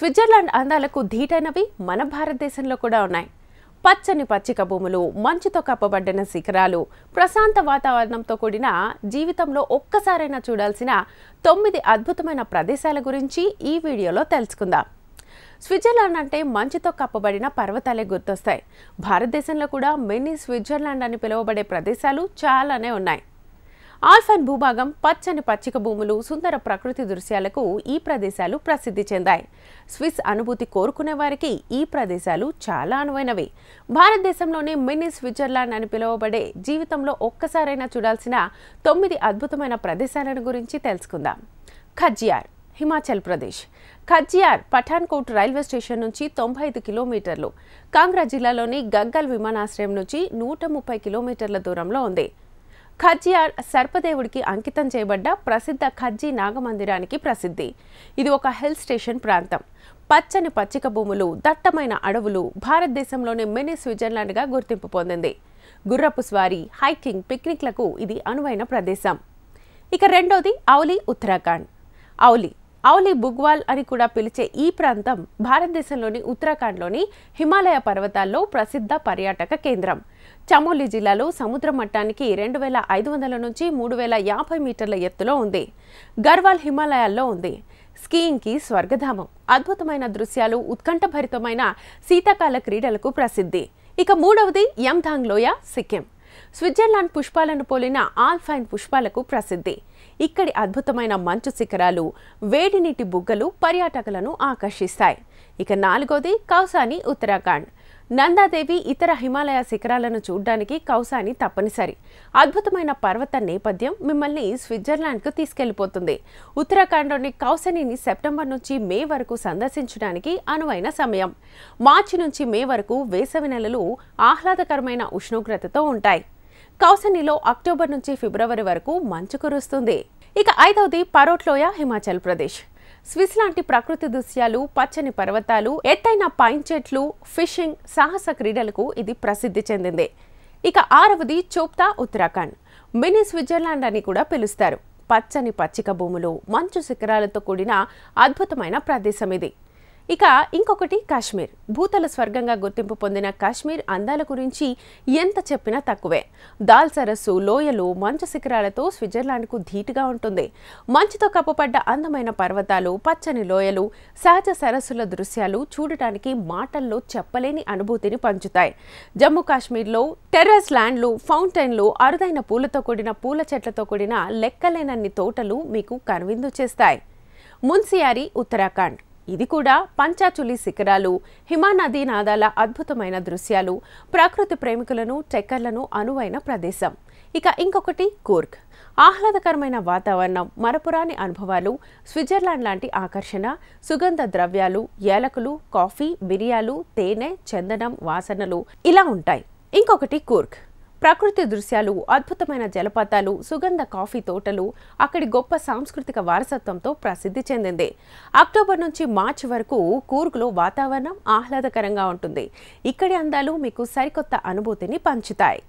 Switzerland అందాలకు ధీటైనవి మన భారతదేశంలో కూడా ఉన్నాయి. పచ్చని పచ్చిక భూములు, మంచుతో కప్పబడిన శిఖరాలు, ప్రశాంత వాతావరణంతో కూడిన జీవితంలో ఒక్కసారైనా చూడాల్సిన 9 అద్భుతమైన ప్రదేశాల గురించి ఈ వీడియోలో తెలుసుకుందాం. స్విట్జర్లాండ్ అంటే మంచుతో కప్పబడిన పర్వతాలే గుర్తొస్తాయి. భారతదేశంలో కూడా మినీ స్విట్జర్లాండ్ అని పిలువబడే ప్రదేశాలు చాలానే ఉన్నాయి. ఆల్పైన్ భూభాగం, పచ్చని పచ్చిక భూములు, సుందర ప్రకృతి దృశ్యాలకు ఈ ప్రదేశాలు ప్రసిద్ధి చెందాయి. స్విస్ అనుభూతి కోరుకునే వారికి ఈ ప్రదేశాలు చాలా అనువైనవి. భారతదేశంలోని మినీ స్విట్జర్లాండ్ అని పిలువబడే జీవితంలో ఒక్కసారైనా చూడాల్సిన 9 అద్భుతమైన ప్రదేశాలను గురించి తెలుసుకుందాం. ఖజ్జియార్, హిమాచల్ ప్రదేశ్. ఖజ్జియార్ పఠాన్కోట్ రైల్వే స్టేషన్ నుంచి 95 కిలోమీటర్లు, కాంగ్రా జిల్లాలోని గగ్గల్ విమానాశ్రయం నుంచి 130 కిలోమీటర్ల దూరంలో ఉంది. ఖజ్జియార్ సర్పదేవుడికి అంకితం చేయబడ్డ ప్రసిద్ధ ఖజ్జీ నాగమందిరానికి ప్రసిద్ధి. ఇది ఒక హిల్ స్టేషన్ ప్రాంతం. పచ్చని పచ్చిక భూములు, దట్టమైన అడవులు భారతదేశంలోని మినీ స్విట్జర్లాండ్గా గుర్తింపు పొందింది. గుర్రపు స్వారీ, హైకింగ్, పిక్నిక్లకు ఇది అనువైన ప్రదేశం. ఇక రెండోది ఔలీ, ఉత్తరాఖండ్. ఔలీ బుగ్వాల్ అని కూడా పిలిచే ఈ ప్రాంతం భారతదేశంలోని ఉత్తరాఖండ్లోని హిమాలయ పర్వతాల్లో ప్రసిద్ధ పర్యాటక కేంద్రం. చమోలి జిల్లాలో సముద్ర మట్టానికి 2500 నుంచి 3050 మీటర్ల ఎత్తులో ఉంది. గర్వాల్ హిమాలయాల్లో ఉంది. స్కీయింగ్కి స్వర్గధామం. అద్భుతమైన దృశ్యాలు, ఉత్కంఠభరితమైన శీతాకాల క్రీడలకు ప్రసిద్ధి. ఇక మూడవది యమ్థాంగ్ లోయ, సిక్కిం. స్విట్జర్లాండ్ పుష్పాలను పోలిన ఆల్పైన్ పుష్పాలకు ప్రసిద్ధి. ఇక్కడి అద్భుతమైన మంచు శిఖరాలు, వేడి నీటి బుగ్గలు పర్యాటకులను ఆకర్షిస్తాయి. ఇక నాలుగోది కౌసాని, ఉత్తరాఖండ్. నందాదేవి ఇతర హిమాలయ శిఖరాలను చూడ్డానికి కౌసాని తప్పనిసరి. అద్భుతమైన పర్వత నేపథ్యం మిమ్మల్ని స్విట్జర్లాండ్కు తీసుకెళ్లిపోతుంది. ఉత్తరాఖండ్లోని కౌసానీని సెప్టెంబర్ నుంచి మే వరకు సందర్శించడానికి అనువైన సమయం. మార్చి నుంచి మే వరకు వేసవి నెలలు ఆహ్లాదకరమైన ఉష్ణోగ్రతతో ఉంటాయి. కౌసానీలో అక్టోబర్ నుంచి ఫిబ్రవరి వరకు మంచు కురుస్తుంది. ఇక ఐదవది పరోట్ లోయ, హిమాచల్ ప్రదేశ్. స్విస్ లాంటి ప్రకృతి దృశ్యాలు, పచ్చని పర్వతాలు, ఎత్తైన పైన్ చెట్లు, ఫిషింగ్, సాహస క్రీడలకు ఇది ప్రసిద్ధి చెందింది. ఇక ఆరవది చోప్తా, ఉత్తరాఖండ్. మినీ స్విట్జర్లాండ్ అని కూడా పిలుస్తారు. పచ్చని పచ్చిక భూములు, మంచు శిఖరాలతో కూడిన అద్భుతమైన ప్రదేశం ఇది. ఇక ఇంకొకటి కాశ్మీర్. భూతల స్వర్గంగా గుర్తింపు పొందిన కాశ్మీర్ అందాల గురించి ఎంత చెప్పినా తక్కువే. దాల్ సరస్సు, లోయలు, మంచు శిఖరాలతో స్విట్జర్లాండ్కు ధీటుగా ఉంటుంది. మంచుతో కప్పబడ్డ అందమైన పర్వతాలు, పచ్చని లోయలు, సహజ సరస్సుల దృశ్యాలు చూడటానికి మాటల్లో చెప్పలేని అనుభూతిని పంచుతాయి. జమ్మూ కాశ్మీర్లో టెర్రస్ ల్యాండ్లు, ఫౌంటైన్లు, అరుదైన పూలతో కూడిన పూల చెట్లతో కూడిన లెక్కలేనన్ని తోటలు మీకు కనువిందు చేస్తాయి. మున్సియారీ, ఉత్తరాఖండ్. ఇది కూడా పంచాచులి శిఖరాలు, హిమానదీ నాదాల అద్భుతమైన దృశ్యాలు, ప్రకృతి ప్రేమికులను, ట్రెక్కర్లను అనువైన ప్రదేశం. ఇక ఇంకొకటి కూర్గ్. ఆహ్లాదకరమైన వాతావరణం, మరపురాని అనుభవాలు, స్విట్జర్లాండ్ లాంటి ఆకర్షణ, సుగంధ ద్రవ్యాలు, ఏలకులు, కాఫీ, బిర్యాలు, తేనె, చందనం వాసనలు ఇలా ఉంటాయి. ఇంకొకటి కూర్గ్. ప్రకృతి దృశ్యాలు, అద్భుతమైన జలపాతాలు, సుగంధ కాఫీ తోటలు, అక్కడి గొప్ప సాంస్కృతిక వారసత్వంతో ప్రసిద్ధి చెందింది. అక్టోబర్ నుంచి మార్చి వరకు కూర్గ్లో వాతావరణం ఆహ్లాదకరంగా ఉంటుంది. ఇక్కడి అందాలు మీకు సరికొత్త అనుభూతిని పంచుతాయి.